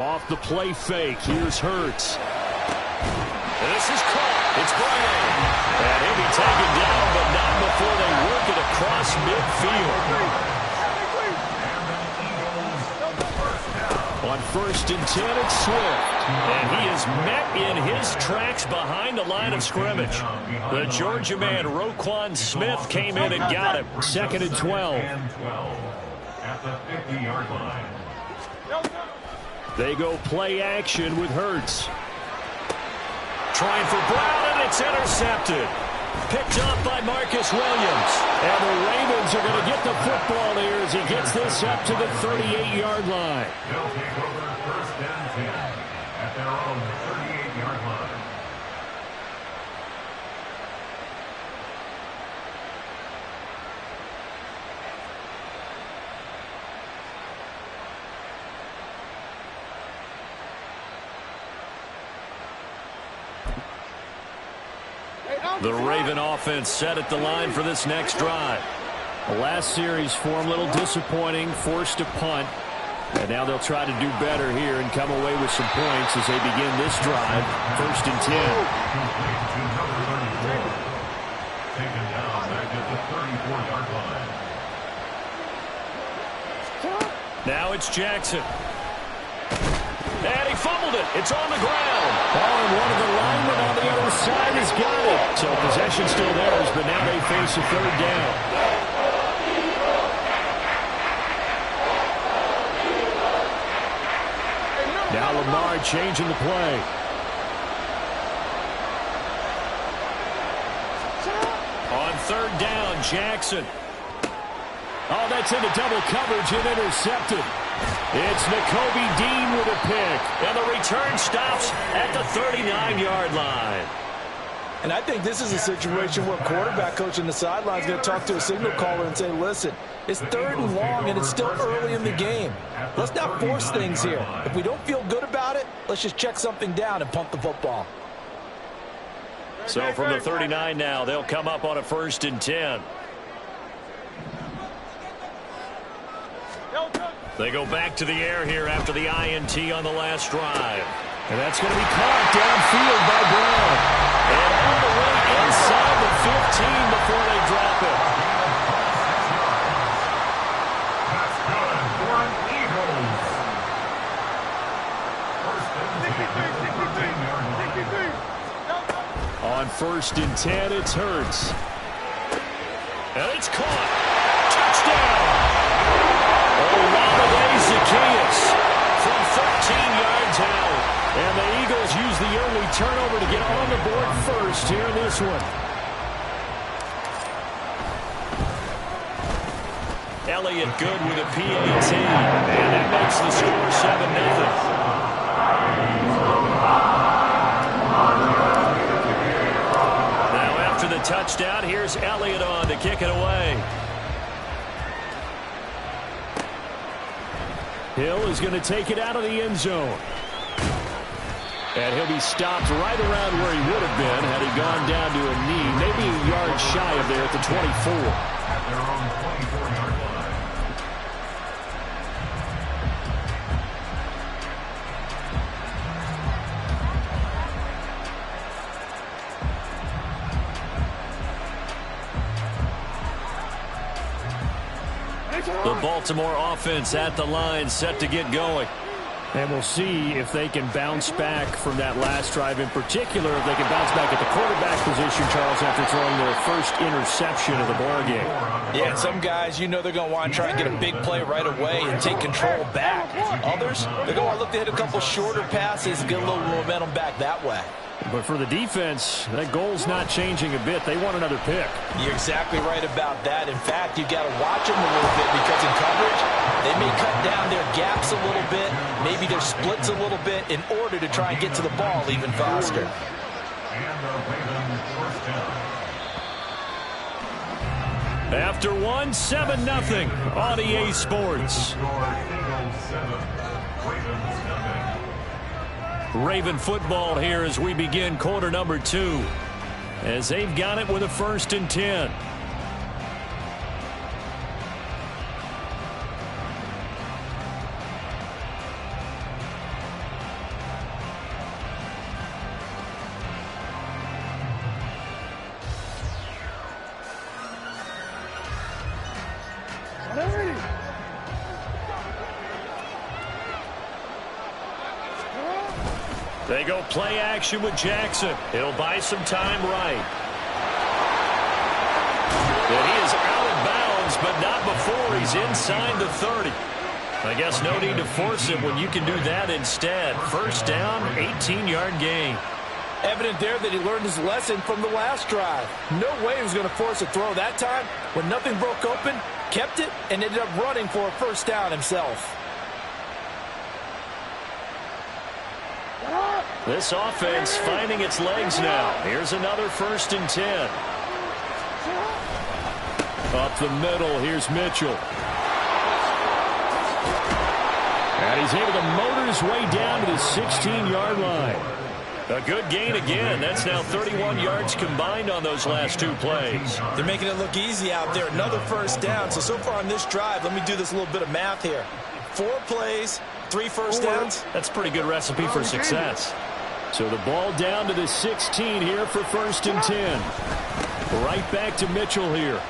Off the play fake, here's Hurts. This is caught. It's Bryant. And he'll be taken down, but not before they work it across midfield. On 1st and 10, it's Swift. And he is met in his tracks behind the line of scrimmage. The Georgia man, Roquan Smith, came in and got him. 2nd and 12. At the 50-yard line. They go play action with Hurts. Trying for Brown, and it's intercepted. Picked up by Marcus Williams. And the Ravens are going to get the football here as he gets this up to the 38-yard line. They'll take over 1st and 10 at their own 38-yard line. The Raven offense set at the line for this next drive. The last series for them a little disappointing, forced to punt. And now they'll try to do better here and come away with some points as they begin this drive. 1st and 10. Taken down back at the 34-yard line. Now it's Jackson. And he fumbled it. It's on the ground. Oh, and one of the linemen on the other side has got it. So possession still theirs, but now they face a 3rd down. Now Lamar changing the play. On 3rd down, Jackson. Oh, that's into double coverage and intercepted. It's Nakobe Dean with a pick. And the return stops at the 39-yard line. And I think this is a situation where quarterback coach on the sideline is going to talk to a signal caller and say, listen, it's 3rd and long and it's still early in the game. Let's not force things here. If we don't feel good about it, let's just check something down and pump the football. So from the 39 now, they'll come up on a 1st and 10. They go back to the air here after the INT on the last drive. And that's going to be caught downfield by Brown. And all the way inside the 15 before they drop it. That's good for an Eagles. 1st and 10. On 1st and 10, it's Hurts. And it's caught. Touchdown. Olamide Zaccheaus from 13 yards out. And the Eagles use the early turnover to get on the board first here in this one. Elliott good with a PAT. And that makes the score 7-0. Now after the touchdown, here's Elliott on to kick it away. Hill is going to take it out of the end zone. And he'll be stopped right around where he would have been had he gone down to a knee, maybe a yard shy of there at the 24. At their own 24-yard line. The Baltimore offense at the line, set to get going. And we'll see if they can bounce back from that last drive, in particular if they can bounce back at the quarterback position, Charles, after throwing their first interception of the ball game. Yeah, some guys, you know they're going to want to try and get a big play right away and take control back. Others, they're going to look to hit a couple shorter passes and get a little momentum back that way. But for the defense, that goal's not changing a bit. They want another pick. You're exactly right about that. In fact, you've got to watch them a little bit because in coverage, they may cut down their gaps a little bit, maybe their splits a little bit in order to try and get to the ball even faster. And the Ravens 1st down. After one, 7-0 on EA Sports. Score Eagles 7, Ravens 0. Raven football here as we begin quarter number 2. As they've got it with a 1st and 10. They go play action with Jackson. He'll buy some time right. And he is out of bounds, but not before he's inside the 30. I guess no need to force it when you can do that instead. First down, 18-yard gain. Evident there that he learned his lesson from the last drive. No way he was going to force a throw that time. When nothing broke open, kept it, and ended up running for a first down himself. This offense finding its legs now. Here's another 1st and 10. Up the middle, here's Mitchell. And he's able to motor his way down to the 16-yard line. A good gain again. That's now 31 yards combined on those last 2 plays. They're making it look easy out there. Another first down. So far on this drive, let me do this little bit of math here. 4 plays, 3 first downs. That's a pretty good recipe for success. So the ball down to the 16 here for 1st and 10. Right back to Mitchell here.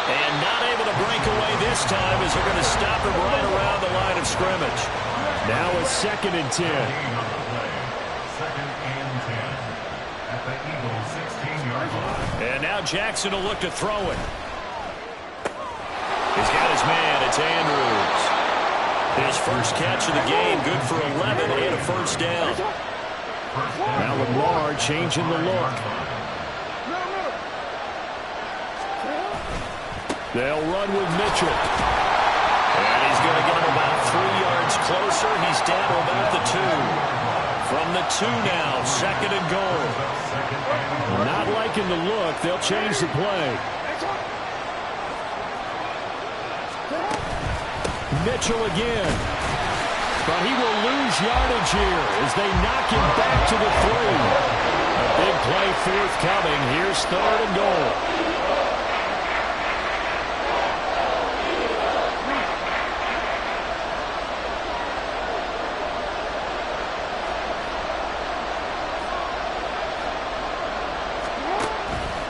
And not able to break away this time as they're going to stop him right around the line of scrimmage. Now a 2nd and 10. 2nd and 10 at the Eagles' 16-yard line. And now Jackson will look to throw it. He's got his man. It's Andrews. His first catch of the game, good for 11 and a first down. Now Lamar changing the look. They'll run with Mitchell. And he's going to get him about 3 yards closer. He's down to about the 2. From the 2 now, 2nd and goal. Not liking the look. They'll change the play. Mitchell again. But he will lose yardage here as they knock him back to the 3. A big play forthcoming. Here's 3rd and goal.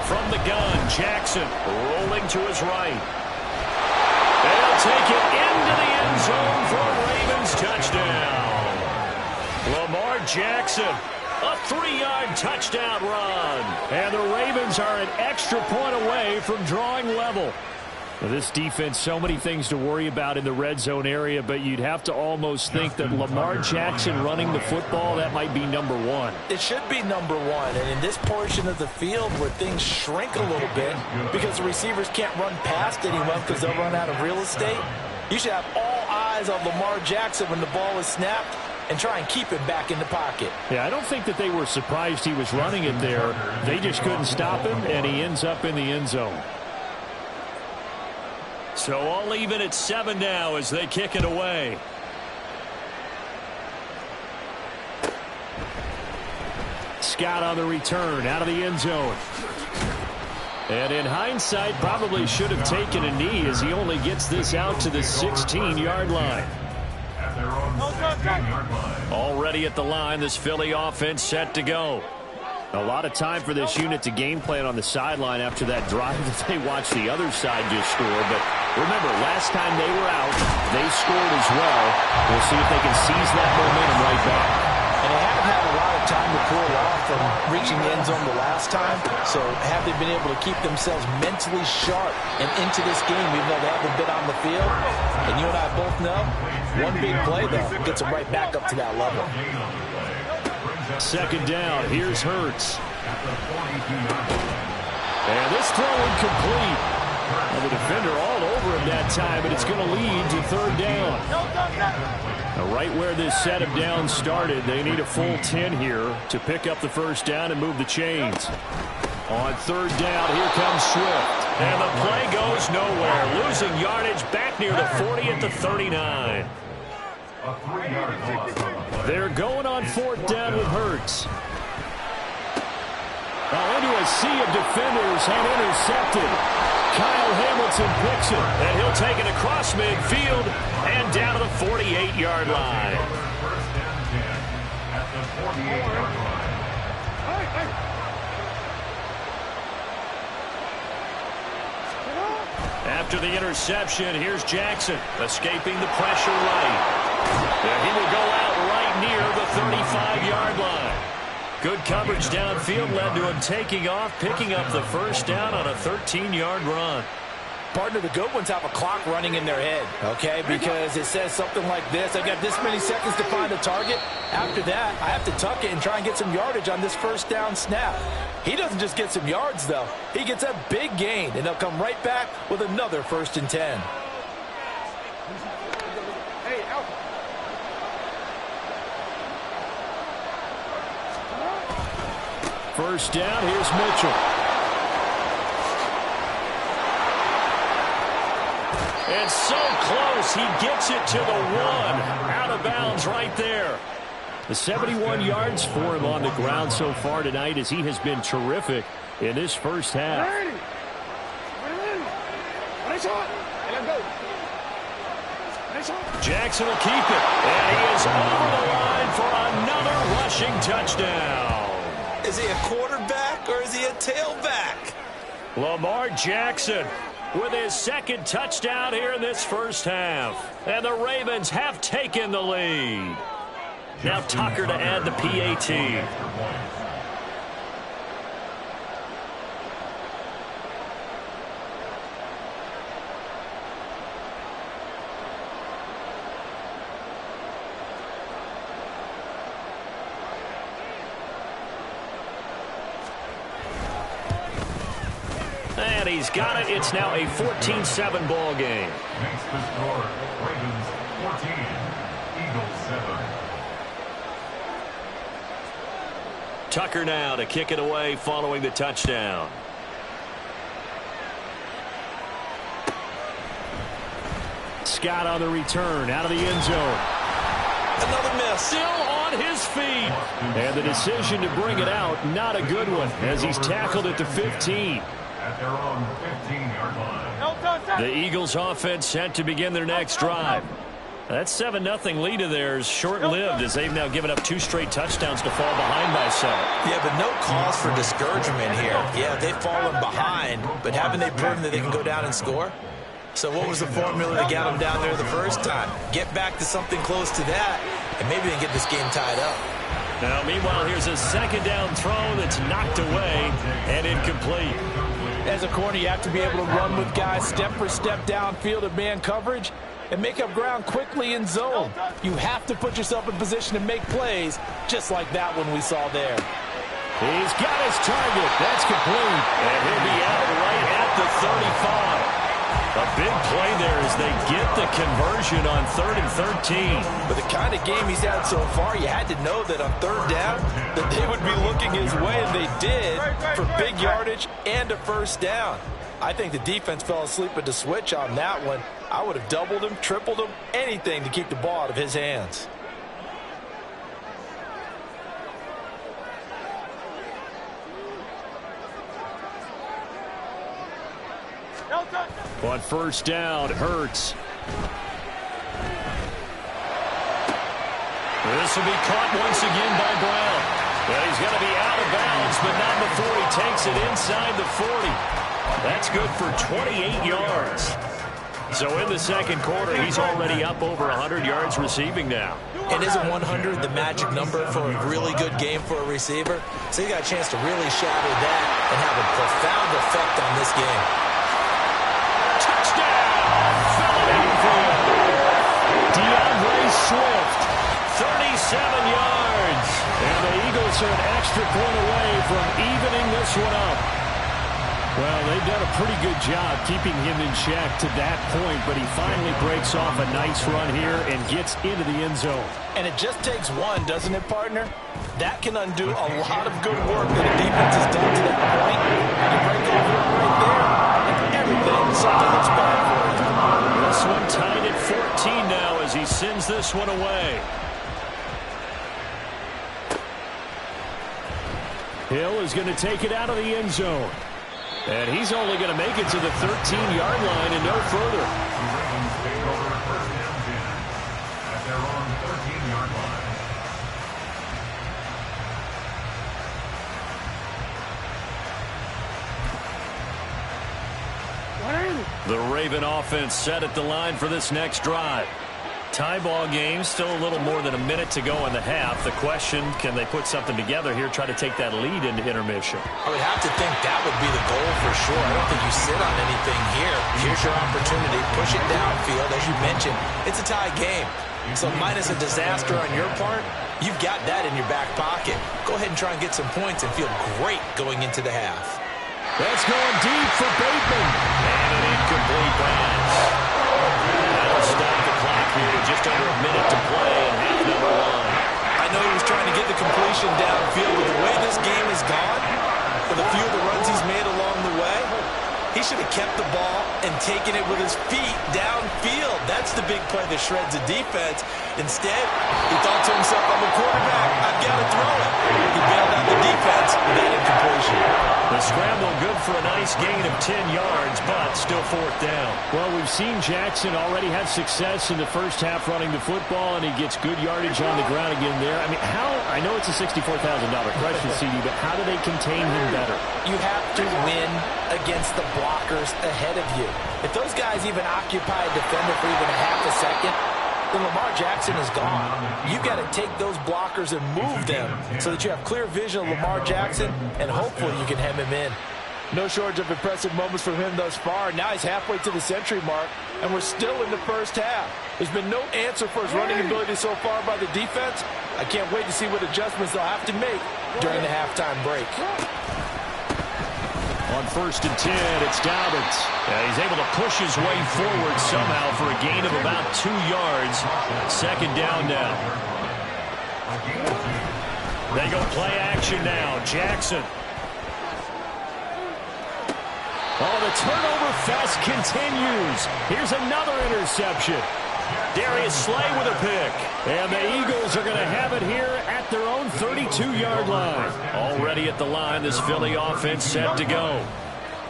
From the gun, Jackson rolling to his right. They'll take it into the end zone for a Ravens touchdown. Lamar Jackson, a 3-yard touchdown run. And the Ravens are an extra point away from drawing level. Well, this defense, so many things to worry about in the red zone area, but you'd have to almost think that Lamar Jackson running the football, that might be number 1. It should be number 1, and in this portion of the field where things shrink a little bit because the receivers can't run past anyone because they'll run out of real estate, you should have all eyes on Lamar Jackson when the ball is snapped and try and keep him back in the pocket. Yeah, I don't think that they were surprised he was running it there. They just couldn't stop him, and he ends up in the end zone. So all even at 7 now as they kick it away. Scott on the return out of the end zone. And in hindsight, probably should have taken a knee as he only gets this out to the 16-yard line. Already at the line, this Philly offense set to go. A lot of time for this unit to game plan on the sideline after that drive that they watched the other side just score. But remember, last time they were out, they scored as well. We'll see if they can seize that momentum right back. And they haven't had a lot of time to cool off from reaching the end zone the last time. So have they been able to keep themselves mentally sharp and into this game even though they haven't been on the field? And you and I both know, one big play, though, gets them right back up to that level. 2nd down. Here's Hurts. And this throw incomplete. Well, the defender all over him that time, but it's going to lead to 3rd down. Now, right where this set of downs started, they need a full 10 here to pick up the first down and move the chains. On 3rd down, here comes Swift. And the play goes nowhere. Losing yardage back near the 40 at the 39. They're going on 4th down with Hurts. Into a sea of defenders and intercepted. Kyle Hamilton picks it, and he'll take it across midfield and down to the 48-yard line. After the interception, here's Jackson escaping the pressure right. He will go out right near the 35-yard line. Good coverage downfield led to him taking off, picking up the first down on a 13-yard run. Partner, the good ones have a clock running in their head, okay? Because it says something like this. I got this many seconds to find a target. After that, I have to tuck it and try and get some yardage on this first down snap. He doesn't just get some yards, though. He gets a big gain, and they'll come right back with another 1st and 10. First down, here's Mitchell. And so close, he gets it to the 1. Out of bounds right there. The 71 yards for him on the ground so far tonight as he has been terrific in this first half. Jackson will keep it. And he is over the line for another rushing touchdown. Is he a quarterback or is he a tailback? Lamar Jackson with his 2nd touchdown here in this first half. And the Ravens have taken the lead. Now Tucker to add the PAT. And he's got it. It's now a 14-7 ball game. Makes the score Ravens 14, Eagles 7. Tucker now to kick it away following the touchdown. Scott on the return out of the end zone. Another miss. Still on his feet. And the decision to bring it out, not a good one, as he's tackled at the 15. At their own 15-yard line. The Eagles offense set to begin their next drive. That 7-0 lead of theirs short-lived as they've now given up 2 straight touchdowns to fall behind by 7. Yeah, but no cause for discouragement here. Yeah, they've fallen behind, but haven't they proven that they can go down and score? So what was the formula to get them down there the first time? Get back to something close to that, and maybe they can get this game tied up. Now, meanwhile, here's a 2nd down throw that's knocked away and incomplete. As a corner, you have to be able to run with guys step for step downfield of man coverage and make up ground quickly in zone. You have to put yourself in position to make plays, just like that one we saw there. He's got his target. That's complete. And he'll be out right at the 35. A big play there as they get the conversion on 3rd and 13. But the kind of game he's had so far, you had to know that on 3rd down that they would be looking his way, and they did for big yardage and a first down. I think the defense fell asleep at the switch on that one. I would have doubled him, tripled him, anything to keep the ball out of his hands. On first down, Hurts. This will be caught once again by Brown. Well, he's going to be out of bounds, but not before he takes it inside the 40. That's good for 28 yards. So in the 2nd quarter, he's already up over 100 yards receiving now. And isn't 100 the magic number for a really good game for a receiver? So you got a chance to really shatter that and have a profound effect on this game. DeAndre Swift, 37 yards. And the Eagles are an extra point away from evening this one up. Well, they've done a pretty good job keeping him in check to that point, but he finally breaks off a nice run here and gets into the end zone. And it just takes one, doesn't it, partner? That can undo a lot of good work that a defense has done to that point. You break off a run right there, and everything suddenly looks bad for you. This one tied at 14 now as he sends this one away. Hill is going to take it out of the end zone. And he's only going to make it to the 13-yard line and no further. The Ravens take over first down 10 at their own 13-yard line. The Raven offense set at the line for this next drive. Tie ball game, still a little more than a minute to go in the half. The question, can they put something together here, try to take that lead into intermission? I would have to think that would be the goal for sure. I don't think you sit on anything here. Here's your opportunity. Push it downfield. As you mentioned, it's a tie game. So minus a disaster on your part, you've got that in your back pocket. Go ahead and try and get some points and feel great going into the half. That's going deep for Bateman. And an incomplete pass. That'll stop the clock here to just under a minute to play in half number one. I know he was trying to get the completion downfield, but the way this game has gone, with a few of the runs he's made along the way, he should have kept the ball and taken it with his feet downfield. That's the big play that shreds the defense. Instead, he thought to himself, I'm a quarterback, I've got to throw it. He bailed out the defense with that incompletion. The scramble good for a nice gain of 10 yards, but still fourth down. Well, we've seen Jackson already have success in the first half running the football, and he gets good yardage on the ground again there. I mean, I know it's a $64,000 question, CD, but how do they contain him better? You have to win against the blockers ahead of you. If those guys even occupy a defender for even a half a second, then Lamar Jackson is gone. You've got to take those blockers and move them so that you have clear vision of Lamar Jackson, and hopefully you can hem him in. No shortage of impressive moments from him thus far. Now he's halfway to the century mark, and we're still in the first half. There's been no answer for his running ability so far by the defense. I can't wait to see what adjustments they'll have to make during the halftime break. On 1st and 10, it's Dobbins. He's able to push his way forward somehow for a gain of about 2 yards. Second down now. They go play action now. Jackson. Oh, the turnover fest continues. Here's another interception. Darius Slay with a pick. And the Eagles are going to have it here at their own 32-yard line. Already at the line, this Philly offense set to go.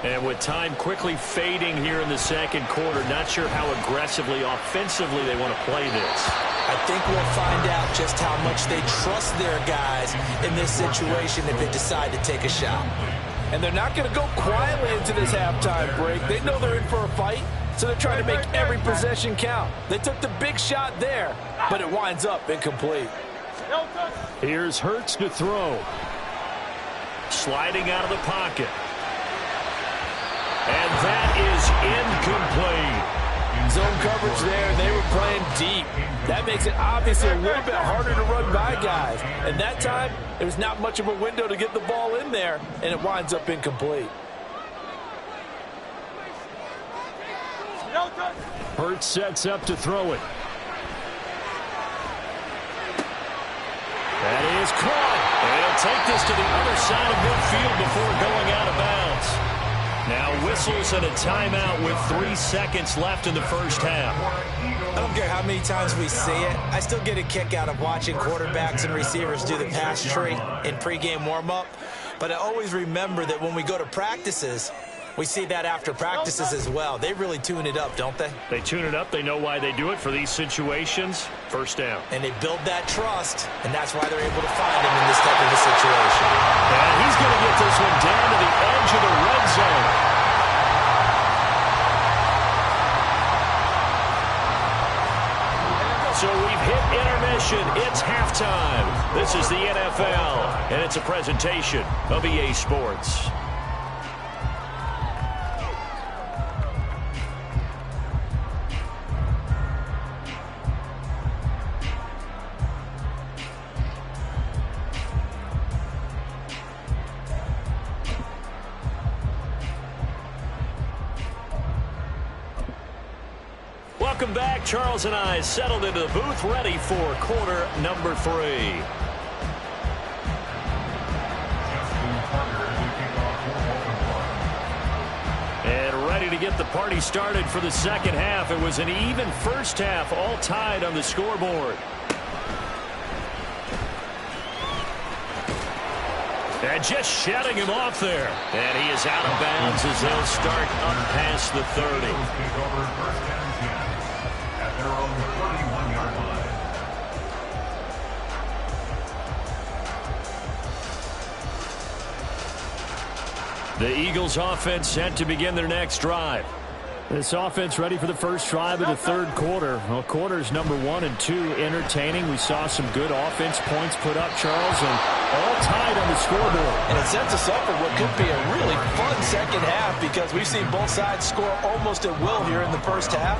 And with time quickly fading here in the second quarter, not sure how aggressively, offensively they want to play this. I think we'll find out just how much they trust their guys in this situation if they decide to take a shot. And they're not going to go quietly into this halftime break. They know they're in for a fight, so they're trying to make every possession count. They took the big shot there, but it winds up incomplete. Here's Hurts to throw. Sliding out of the pocket. And that is incomplete. Zone coverage there, they were playing deep. That makes it obviously a little bit harder to run by guys. And that time, there's not much of a window to get the ball in there, and it winds up incomplete. Hurts sets up to throw it. That is caught. And he'll take this to the other side of midfield before going out of bounds. Now whistles and a timeout with 3 seconds left in the first half. I don't care how many times we see it. I still get a kick out of watching quarterbacks and receivers do the pass tree in pregame warm-up. But I always remember that when we go to practices, we see that after practices as well. They really tune it up, don't they? They tune it up. They know why they do it for these situations. First down. And they build that trust, and that's why they're able to find him in this type of a situation. And he's going to get this one down to the edge of the red zone. So we've hit intermission. It's halftime. This is the NFL, and it's a presentation of EA Sports. Welcome back. Charles and I settled into the booth, ready for quarter number 3. And ready to get the party started for the second half. It was an even first half, all tied on the scoreboard. And just shutting him off there. And he is out of bounds as they'll start up past the 30. The Eagles offense set to begin their next drive. This offense ready for the first drive of the third quarter. Well, quarters number 1 and 2 entertaining. We saw some good offense points put up, Charles, and all tied on the scoreboard. And it sets us up for what could be a really fun second half because we've seen both sides score almost at will here in the first half.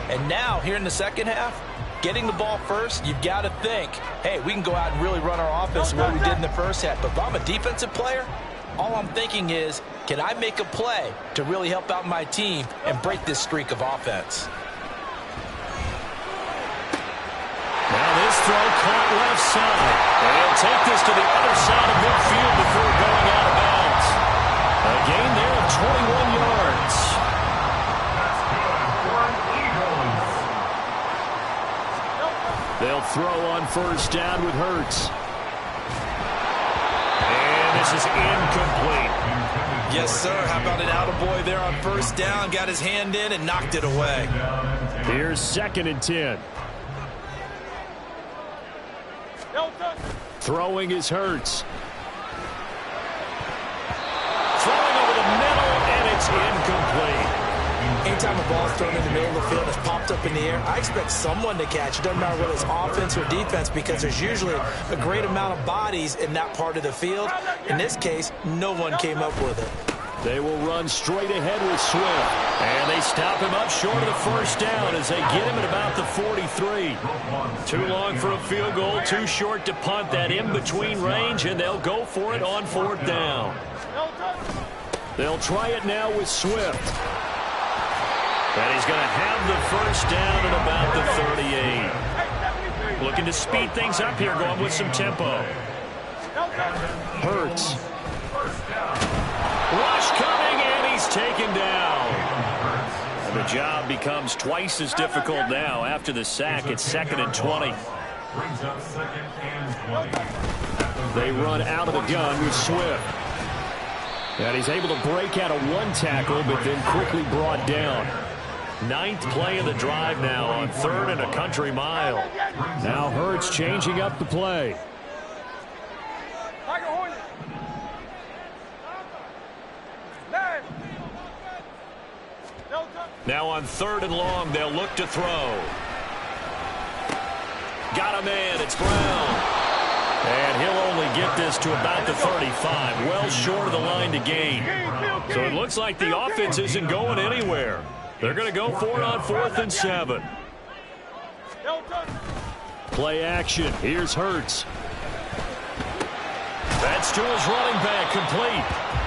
And now, here in the second half, getting the ball first, you've got to think, hey, we can go out and really run our offense the way we did in the first half. But if I'm a defensive player, all I'm thinking is, can I make a play to really help out my team and break this streak of offense? Now this throw caught left side. And he'll take this to the other side of midfield before going out of bounds. A gain there of 21 yards. That's good for an Eagles. They'll throw on first down with Hurts. And this is incomplete. Yes, sir. How about an attaboy there on first down? Got his hand in and knocked it away. Here's 2nd and 10. Throwing is Hurts. Throwing over the middle, and it's incomplete. Anytime a ball is thrown in the middle of the field that's popped up in the air, I expect someone to catch. It doesn't matter whether it's offense or defense because there's usually a great amount of bodies in that part of the field. In this case, no one came up with it. They will run straight ahead with Swift. And they stop him up short of the first down as they get him at about the 43. Too long for a field goal, too short to punt. That in-between range, and they'll go for it on 4th down. They'll try it now with Swift. And he's going to have the first down at about the 38. Looking to speed things up here, going with some tempo. Hurts. Rush coming, and he's taken down. And the job becomes twice as difficult now after the sack. It's 2nd and 20. Brings up 2nd and 20. They run out of the gun with Swift. And he's able to break out of one tackle, but then quickly brought down. 9th play of the drive now on 3rd and a country mile. Now Hurts changing up the play. Now on 3rd and long, they'll look to throw. Got a man, it's Brown. And he'll only get this to about the 35, well short of the line to gain. So it looks like the offense isn't going anywhere. They're going to go for it on 4th and 7. Play action. Here's Hurts. That's to his running back, complete.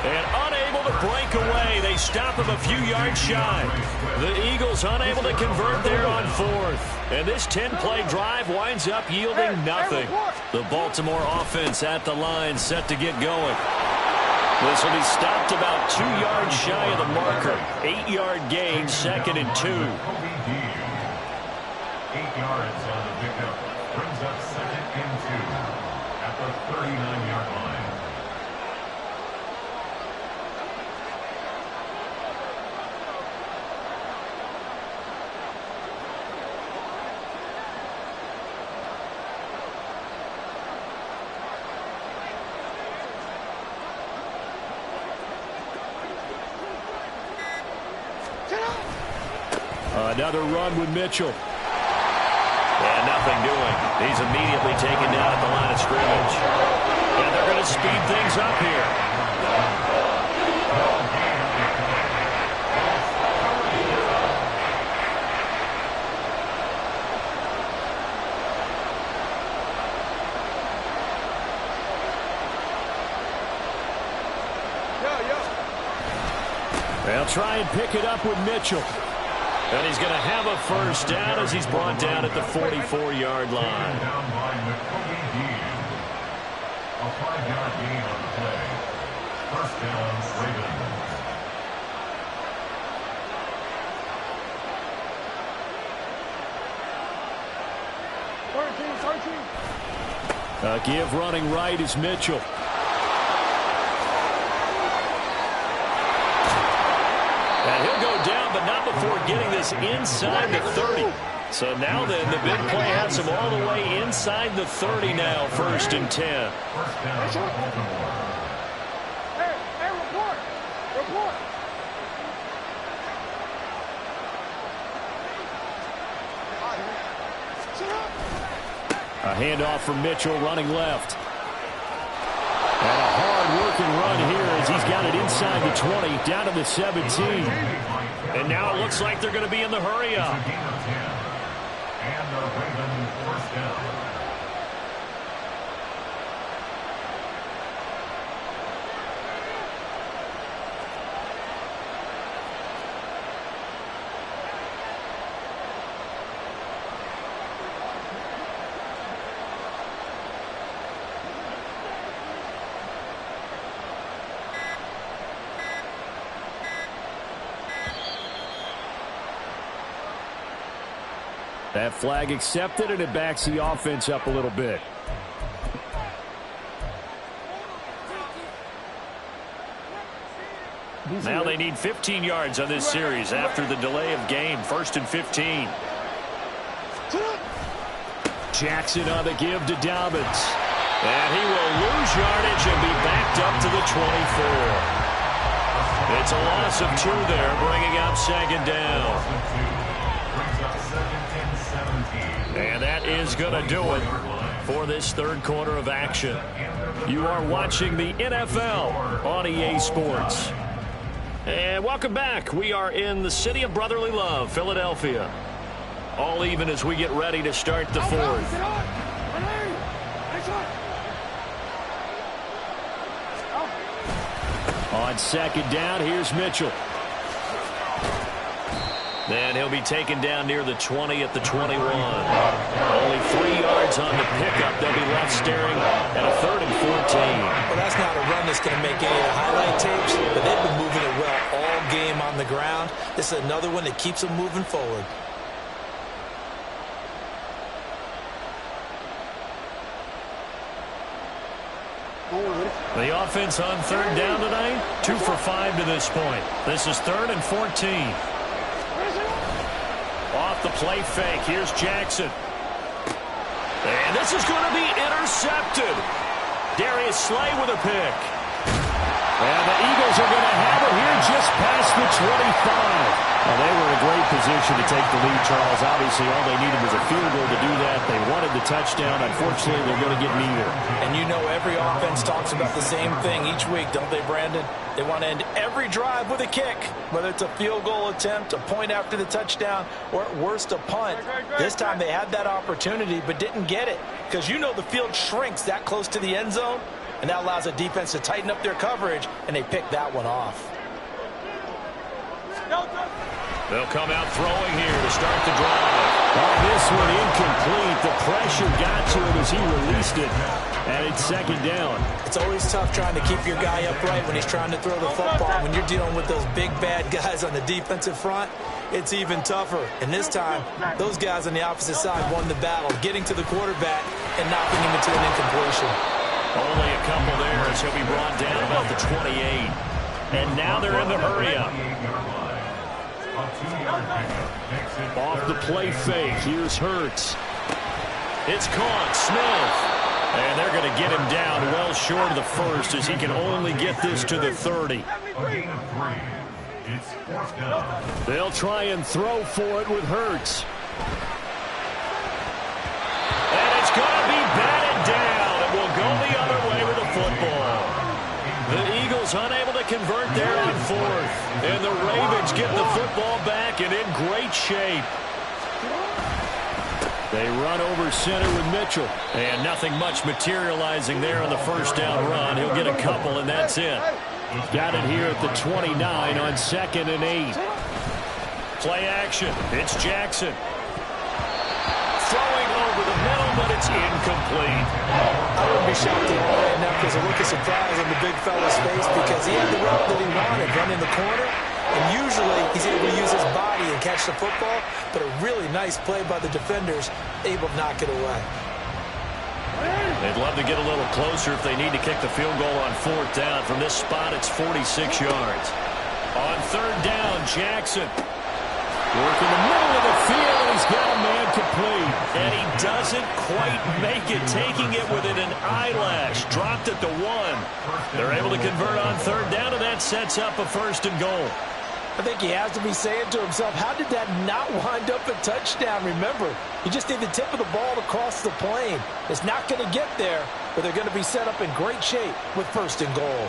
And unable to break away. They stop him a few yards shy. The Eagles unable to convert there on 4th. And this 10-play drive winds up yielding nothing. The Baltimore offense at the line, set to get going. This will be stopped about 2 yards shy of the marker. 8-yard gain, 2nd and 2. 8 yards on the pickup. Brings up 2nd and 2 at the 39-yard line. Another run with Mitchell. And nothing doing. He's immediately taken down at the line of scrimmage. And they're going to speed things up here. They'll try and pick it up with Mitchell. And he's going to have a first down as he's brought down at the 44-yard line. Down by Nakobe Dean. A 5-yard gain on the play. First down, Ravens. Give running right is Mitchell. And he'll go down, but not before getting this inside the 30. So now then, the big play has him all the way inside the 30 now, 1st and 10. First down, Baltimore. Hey, report. A handoff from Mitchell running left. And a hard-working run here as he's got it inside the 20, down to the 17. And now it looks like they're going to be in the hurry-up. And the Ravens first down. That flag accepted, and it backs the offense up a little bit. Now they need 15 yards on this series after the delay of game. 1st and 15. Jackson on the give to Dobbins. And he will lose yardage and be backed up to the 24. It's a loss of 2 there, bringing up 2nd down. And that is going to do it for this 3rd quarter of action. You are watching the NFL on EA Sports. And welcome back. We are in the city of brotherly love, Philadelphia. All even as we get ready to start the 4th. On 2nd down, here's Mitchell. And he'll be taken down near the 20 at the 21. Only 3 yards on the pickup. They'll be left staring at a 3rd and 14. Well, that's not a run that's going to make any of the highlight tapes, but they've been moving it well all game on the ground. This is another one that keeps them moving forward. The offense on 3rd down tonight, 2 for 5 to this point. This is 3rd and 14. Off the play fake. Here's Jackson. And this is going to be intercepted. Darius Slay with a pick. And the Eagles are going to have it here just past the 25. Well, they were in a great position to take the lead, Charles. Obviously, all they needed was a field goal to do that. They wanted the touchdown. Unfortunately, they're going to get neither. And you know every offense talks about the same thing each week, don't they, Brandon? They want to end every drive with a kick, whether it's a field goal attempt, a point after the touchdown, or at worst a punt. This time they had that opportunity but didn't get it because you know the field shrinks that close to the end zone, and that allows the defense to tighten up their coverage, and they pick that one off. They'll come out throwing here to start the drive. Oh, this one incomplete. The pressure got to him as he released it, and it's 2nd down. It's always tough trying to keep your guy upright when he's trying to throw the football. When you're dealing with those big, bad guys on the defensive front, it's even tougher. And this time, those guys on the opposite side won the battle, getting to the quarterback and knocking him into an incompletion. Only a couple there as he'll be brought down about the 28. And now they're in the hurry-up. Off the play fake. Here's Hurts. It's caught. Smith. And they're going to get him down well short of the 1st as he can only get this to the 30. They'll try and throw for it with Hurts. And it's going to be batted down. It will go the other way with the football. The Eagles unable to convert there on 4th. And the Ravens get the football back and in great shape. They run over center with Mitchell. And nothing much materializing there on the 1st down run. He'll get a couple, and that's it. Got it here at the 29 on 2nd and 8. Play action. It's Jackson. Throwing over the middle, but it's incomplete. I wouldn't be shocked at all right now because a look of surprise on the big fella's face because he had the route that he wanted, running the corner. And usually he's able to use his body and catch the football, but a really nice play by the defenders, able to knock it away. They'd love to get a little closer if they need to kick the field goal on 4th down. From this spot, it's 46 yards. On 3rd down, Jackson. Working the middle of the field, and he's got a man complete. And he doesn't quite make it, taking it within an eyelash. Dropped at the 1. They're able to convert on 3rd down, and that sets up a 1st and goal. I think he has to be saying to himself, how did that not wind up a touchdown? Remember, you just need the tip of the ball to cross the plane. It's not going to get there, but they're going to be set up in great shape with 1st and goal.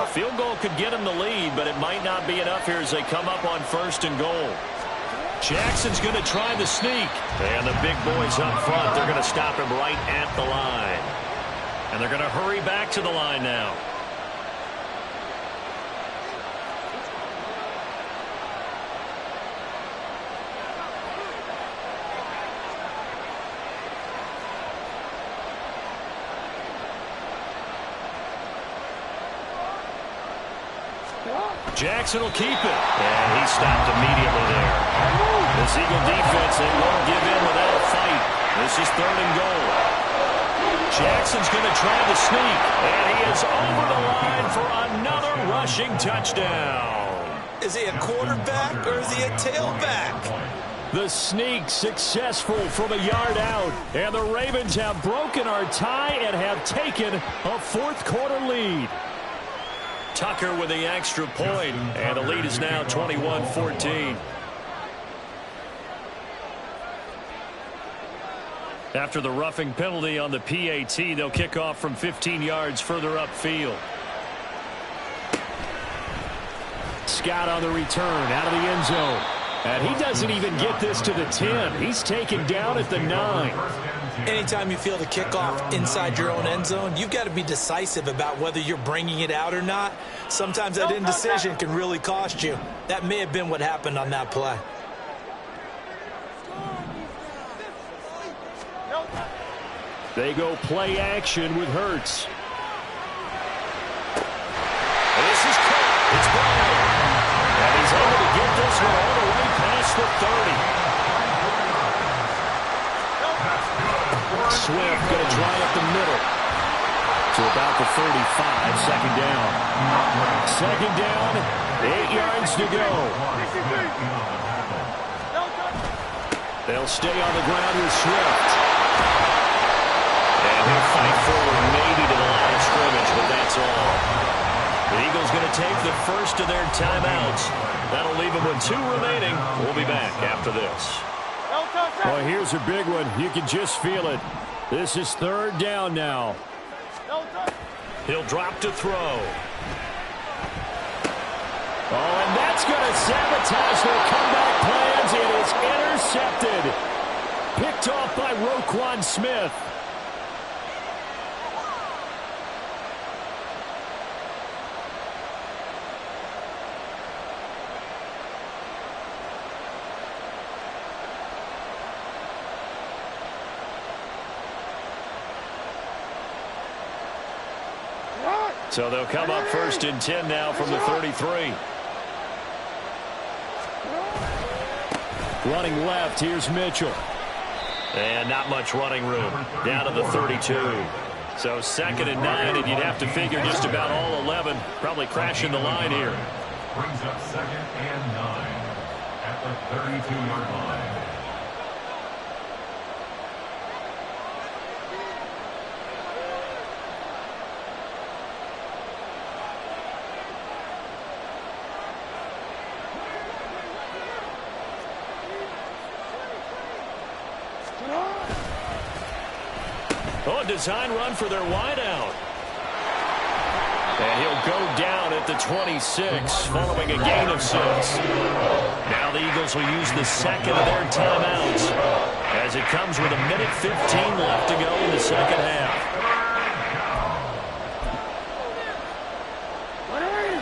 A field goal could get him the lead, but it might not be enough here as they come up on 1st and goal. Jackson's going to try the sneak. And the big boys up front, they're going to stop him right at the line. And they're going to hurry back to the line now. Jackson will keep it. And he stopped immediately there. This Eagle defense, they won't give in without a fight. This is 3rd and goal. Jackson's going to try the sneak. And he is over the line for another rushing touchdown. Is he a quarterback or is he a tailback? The sneak successful from a yard out. And the Ravens have broken our tie and have taken a 4th quarter lead. Tucker with the extra point, and the lead is now 21-14. After the roughing penalty on the PAT, they'll kick off from 15 yards further upfield. Scott on the return out of the end zone. And he doesn't even get this to the 10. He's taken down at the 9. Anytime you feel the kickoff inside your own end zone, you've got to be decisive about whether you're bringing it out or not. Sometimes that indecision can really cost you. That may have been what happened on that play. They go play action with Hurts. This is caught. It's Brown. And he's able to get this one all the way past the 30. Swift going to try up the middle to about the 35, 2nd down. 2nd down, 8 yards to go. They'll stay on the ground with Swift. And he'll fight forward maybe to the line of scrimmage, but that's all. The Eagles going to take the first of their timeouts. That'll leave them with 2 remaining. We'll be back after this. Well, here's a big one. You can just feel it. This is 3rd down now. He'll drop to throw. Oh, and that's going to sabotage their comeback plans. It is intercepted. Picked off by Roquan Smith. So they'll come up 1st and 10 now from the 33. Running left, here's Mitchell. And not much running room. Down to the 32. So 2nd and 9, and you'd have to figure just about all 11 probably crashing the line here. Brings up 2nd and 9 at the 32-yard line. Oh, a design run for their wideout. And he'll go down at the 26 following a gain of 6. Now the Eagles will use the 2nd of their timeouts as it comes with 1:15 left to go in the 2nd half.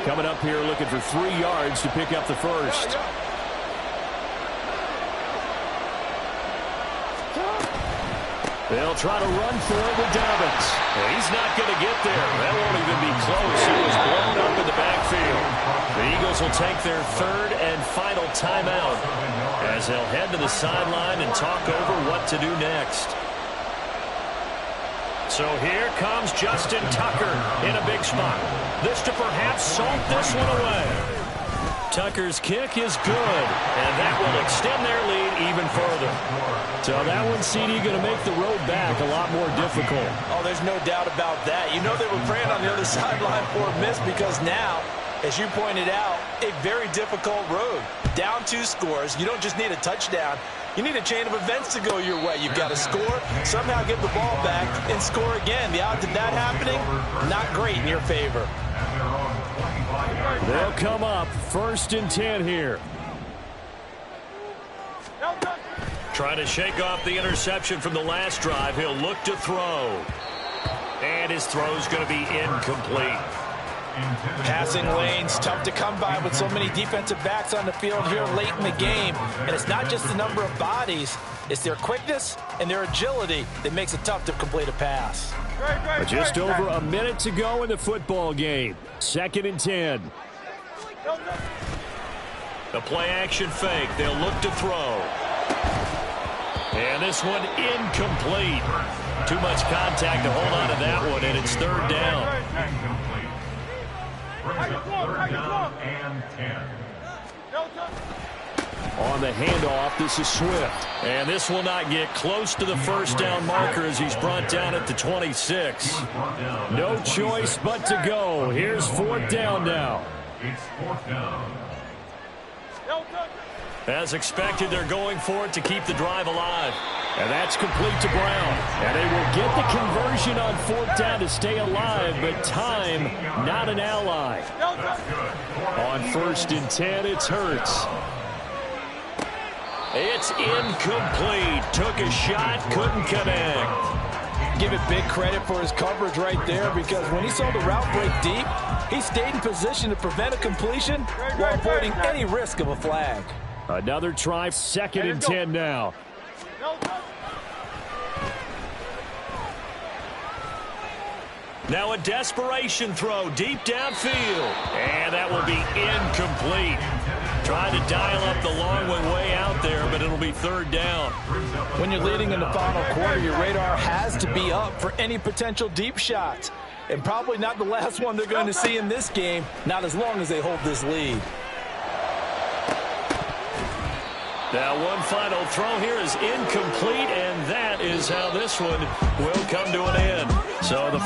Coming up here looking for 3 yards to pick up the first. They'll try to run for it with Dobbins. Well, he's not going to get there. That won't even be close. He was blown up in the backfield. The Eagles will take their 3rd and final timeout as they'll head to the sideline and talk over what to do next. So here comes Justin Tucker in a big spot. This to perhaps salt this one away. Tucker's kick is good, and that will extend their lead even further. So that one, CD, going to make the road back a lot more difficult. Oh, there's no doubt about that. You know they were praying on the other sideline for a miss because now, as you pointed out, a very difficult road. Down 2 scores. You don't just need a touchdown. You need a chain of events to go your way. You've got to score, somehow get the ball back, and score again. The odds of that happening, not great in your favor. They'll come up 1st and 10 here. Trying to shake off the interception from the last drive. He'll look to throw. And his throw's going to be incomplete. Passing lanes, tough to come by with so many defensive backs on the field here late in the game. And it's not just the number of bodies, it's their quickness and their agility that makes it tough to complete a pass. Just over a minute to go in the football game. 2nd and 10. The play action fake. They'll look to throw. And this one incomplete. Too much contact to hold on to that one, and it's 3rd down. Incomplete. Brings up 3rd down and 10. On the handoff, this is Swift. And this will not get close to the 1st down marker as he's brought down at the 26. No choice but to go. Here's 4th down now. It's 4th down. As expected, they're going for it to keep the drive alive. And that's complete to Brown. And they will get the conversion on 4th down to stay alive, but time, not an ally. On 1st and 10, it's Hurts. It's incomplete. Took a shot, couldn't connect. Give it big credit for his coverage right there because when he saw the route break deep, he stayed in position to prevent a completion while avoiding any risk of a flag. Another try, 2nd and 10 now. Now a desperation throw deep downfield. And that will be incomplete. Trying to dial up the long one way out there, but it'll be 3rd down. When you're leading in the final quarter, your radar has to be up for any potential deep shots. And probably not the last one they're going to see in this game, not as long as they hold this lead. Now one final throw here is incomplete, and that is how this one will come to an end. So the